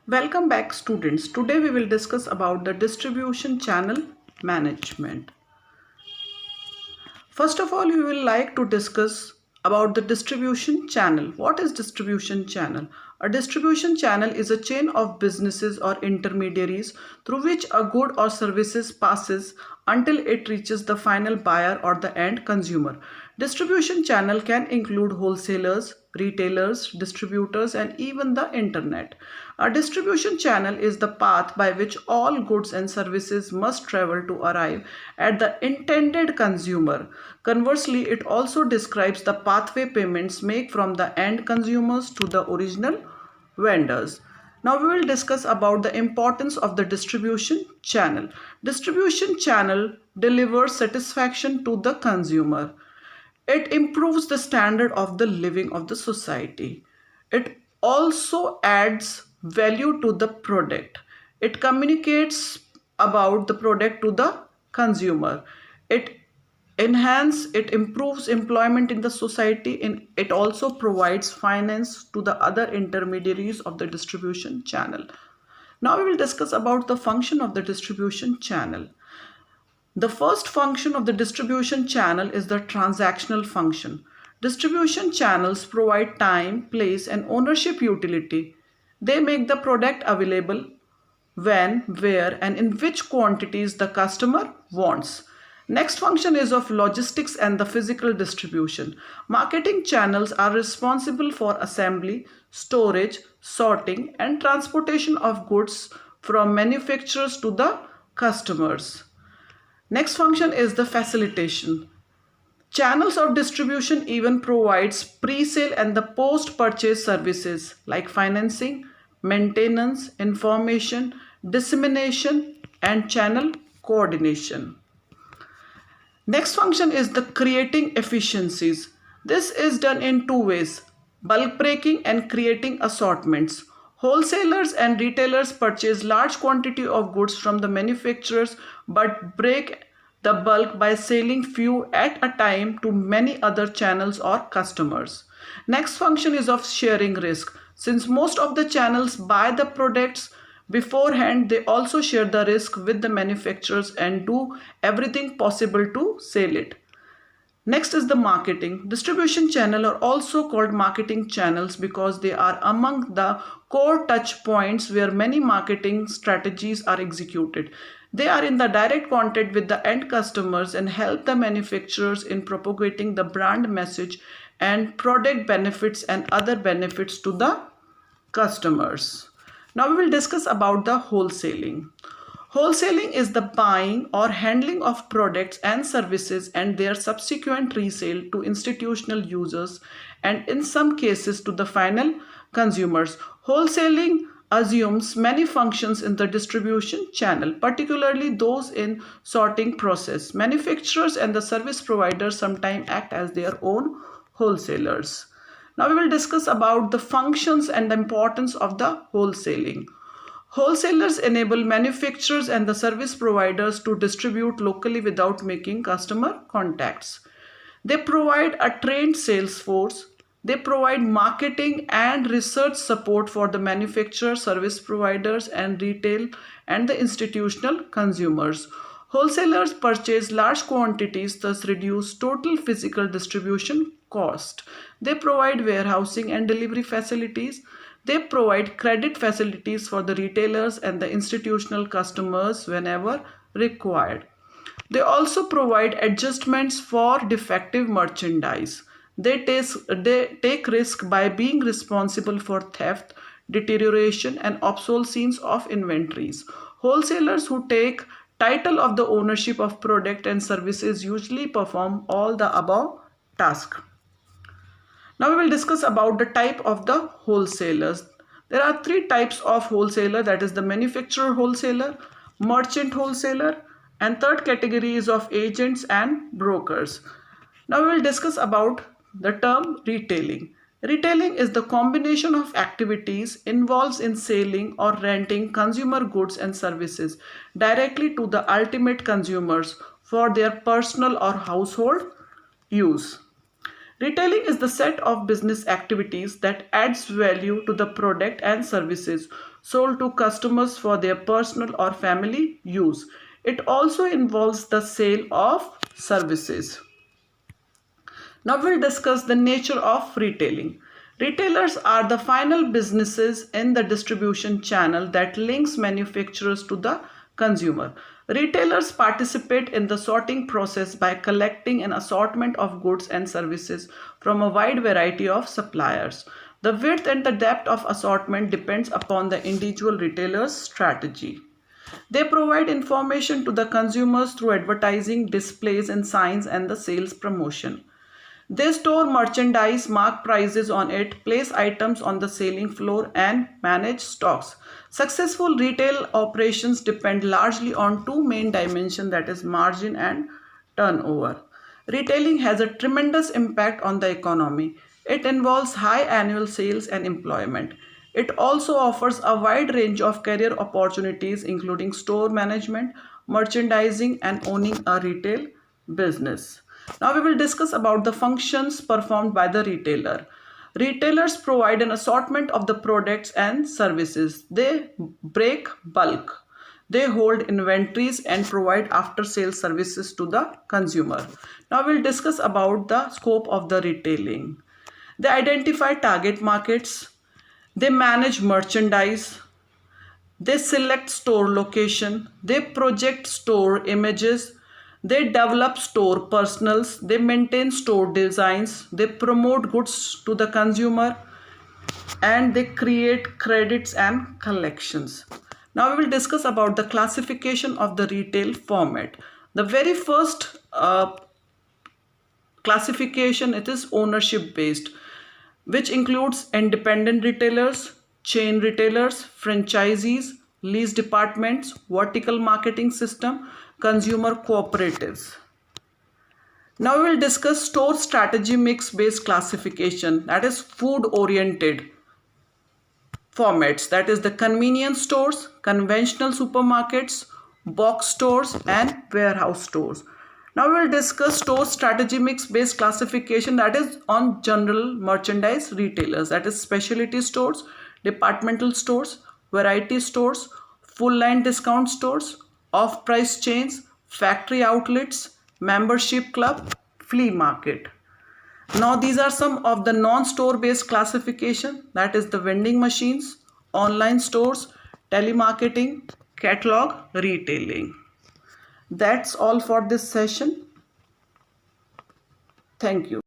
Welcome back students. Today we will discuss about the distribution channel management. First of all, we will like to discuss about the distribution channel. What is distribution channel? A distribution channel is a chain of businesses or intermediaries through which a good or services passes until it reaches the final buyer or the end consumer. Distribution channel can include wholesalers, retailers, distributors, and even the internet. A distribution channel is the path by which all goods and services must travel to arrive at the intended consumer. Conversely, it also describes the pathway payments make from the end consumers to the original vendors. Now we will discuss about the importance of the distribution channel. Distribution channel delivers satisfaction to the consumer. It improves the standard of the living of the society. It also adds value to the product. It communicates about the product to the consumer. It improves employment in the society, and it also provides finance to the other intermediaries of the distribution channel. Now we will discuss about the function of the distribution channel. The first function of the distribution channel is the transactional function. Distribution channels provide time, place, and ownership utility. They make the product available when, where, and in which quantities the customer wants. Next function is of logistics and the physical distribution. Marketing channels are responsible for assembly, storage, sorting, and transportation of goods from manufacturers to the customers. Next function is the facilitation. Channels of distribution even provides pre-sale and the post-purchase services like financing, maintenance, information, dissemination, and channel coordination. Next function is the creating efficiencies. This is done in two ways: bulk breaking and creating assortments. Wholesalers and retailers purchase large quantity of goods from the manufacturers but break the bulk by selling few at a time to many other channels or customers. Next function is of sharing risk. Since most of the channels buy the products beforehand, they also share the risk with the manufacturers and do everything possible to sell it. Next is the marketing. Distribution channels are also called marketing channels because they are among the core touch points where many marketing strategies are executed. They are in the direct contact with the end customers and help the manufacturers in propagating the brand message and product benefits and other benefits to the customers. Now we will discuss about the wholesaling. Wholesaling is the buying or handling of products and services and their subsequent resale to institutional users and in some cases to the final consumers. Wholesaling assumes many functions in the distribution channel, particularly those in sorting process. Manufacturers and the service providers sometimes act as their own wholesalers. Now we will discuss about the functions and the importance of the wholesaling. Wholesalers enable manufacturers and the service providers to distribute locally without making customer contacts. They provide a trained sales force. They provide marketing and research support for the manufacturer, service providers, and retail and the institutional consumers. Wholesalers purchase large quantities, thus reduce total physical distribution cost. They provide warehousing and delivery facilities. They provide credit facilities for the retailers and the institutional customers whenever required. They also provide adjustments for defective merchandise. They take risk by being responsible for theft, deterioration, and obsolescence of inventories. Wholesalers who take title of the ownership of product and services usually perform all the above tasks. Now we will discuss about the type of the wholesalers. There are three types of wholesaler, that is the manufacturer wholesaler, merchant wholesaler, and third category is of agents and brokers. Now we will discuss about the term retailing. Retailing is the combination of activities involved in selling or renting consumer goods and services directly to the ultimate consumers for their personal or household use. Retailing is the set of business activities that adds value to the product and services sold to customers for their personal or family use. It also involves the sale of services. Now we'll discuss the nature of retailing. Retailers are the final businesses in the distribution channel that links manufacturers to the consumer. Retailers participate in the sorting process by collecting an assortment of goods and services from a wide variety of suppliers. The width and the depth of assortment depends upon the individual retailer's strategy. They provide information to the consumers through advertising, displays and signs and the sales promotion. They store merchandise, mark prices on it, place items on the selling floor, and manage stocks. Successful retail operations depend largely on two main dimensions, that is, margin and turnover. Retailing has a tremendous impact on the economy. It involves high annual sales and employment. It also offers a wide range of career opportunities, including store management, merchandising, and owning a retail business. Now we will discuss about the functions performed by the retailer. Retailers provide an assortment of the products and services. They break bulk. They hold inventories and provide after-sales services to the consumer. Now we'll discuss about the scope of the retailing. They identify target markets. They manage merchandise. They select store location, they project store images, they develop store personals, they maintain store designs, they promote goods to the consumer, and they create credits and collections. Now we will discuss about the classification of the retail format. The very first classification, it is ownership based, which includes independent retailers, chain retailers, franchisees, lease departments, vertical marketing system, consumer cooperatives. Now we will discuss store strategy mix based classification, that is food oriented formats, that is the convenience stores, conventional supermarkets, box stores and warehouse stores. Now we will discuss store strategy mix based classification, that is on general merchandise retailers, that is specialty stores, departmental stores, variety stores, full line discount stores, off price chains, factory outlets, membership club, flea market. Now these are some of the non-store based classification, that is the vending machines, online stores, telemarketing, catalog retailing. That's all for this session. Thank you.